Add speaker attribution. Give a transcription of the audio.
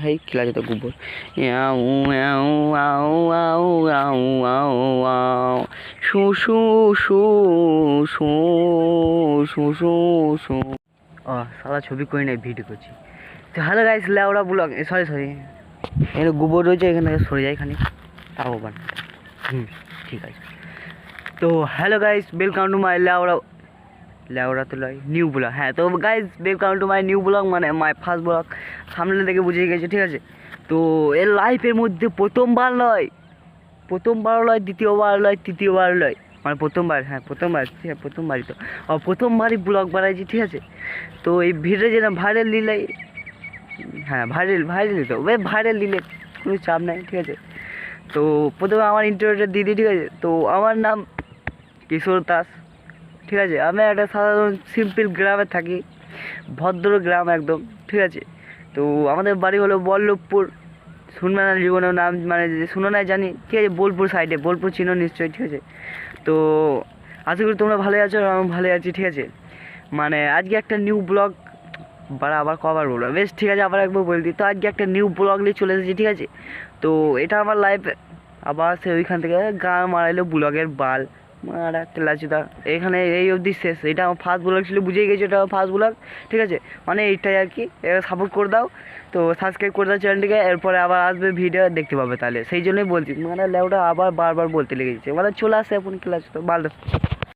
Speaker 1: হেই খেলা যেত গোবর শু শু শু শু শু শু শু। ও সারা ছবি করি নাই, ভিডিও করছি। তো হ্যালো গাইস, লেওড়া ব্লগ, সরি এখানে গোবর রয়েছে, এখান থেকে সরে যায় খানিক, তাও বান। ঠিক আছে। তো hello guys, welcome to my লেওড়া তো লয় নিউ ব্লগ। হ্যাঁ, তো guys welcome to my new blog, মানে মাই ফার্স্ট ব্লগ। সামনে থেকে বুঝে গেছে, ঠিক আছে। তো এর লাইফের মধ্যে প্রথমবার নয়, দ্বিতীয়বার নয়, তৃতীয়বার নয়, মানে প্রথমবার। হ্যাঁ প্রথমবার, হ্যাঁ প্রথমবারই তো, প্রথমবারই ব্লগ বানাইছি, ঠিক আছে। তো এই ভিডিও যেটা ভাইরাল নিলে, হ্যাঁ ভাইরালই তো, ভাইরাল নিলে কোনো চাপ নাই, ঠিক আছে। তো প্রথমে আমার ইন্টারভিউটা দিয়ে দিই, ঠিক আছে। তো আমার নাম কিশোর দাস, ঠিক আছে। আমি একটা সাধারণ সিম্পল গ্রামে থাকি, ভদ্র গ্রাম একদম, ঠিক আছে। তো আমাদের বাড়ি হলো বল্লভপুর, শুনবে না জীবনের নাম, মানে শুনো নাই জানি, ঠিক আছে। বোলপুর সাইডে, বোলপুর চিনো নিশ্চয়ই, ঠিক আছে। তো আশা করি তোমরা ভালো আছো, আমি ভালো আছি, ঠিক আছে। মানে আজকে একটা নিউ ব্লগ, আবার কবার বলবো, বেশ ঠিক আছে, আবার একবার বলে দিই। তো আজকে একটা নিউ ব্লগ নিয়ে চলে এসেছি, ঠিক আছে। তো এটা আমার লাইফ, আবার সে ওইখান থেকে গান মারাইলো ব্লগের বাল মারা তেলাচুদা। এখানে এই অবধি শেষ। এটা আমার ফার্স্ট ব্লগ ছিল, বুঝেই গেছো এটা আমার ফার্স্ট ব্লগ, ঠিক আছে। মানে এইটাই আর কি, এবার সাপোর্ট করে দাও, তো সাবস্ক্রাইব করে দাও চ্যানেলটিকে। এরপরে আবার আসবে ভিডিও দেখতে পাবে, তাহলে সেই জন্যই বলছি, মানে লেওটা আবার বারবার বলতে লেগেছে, মানে চলে আসে এখন ক্লাস তো বাল।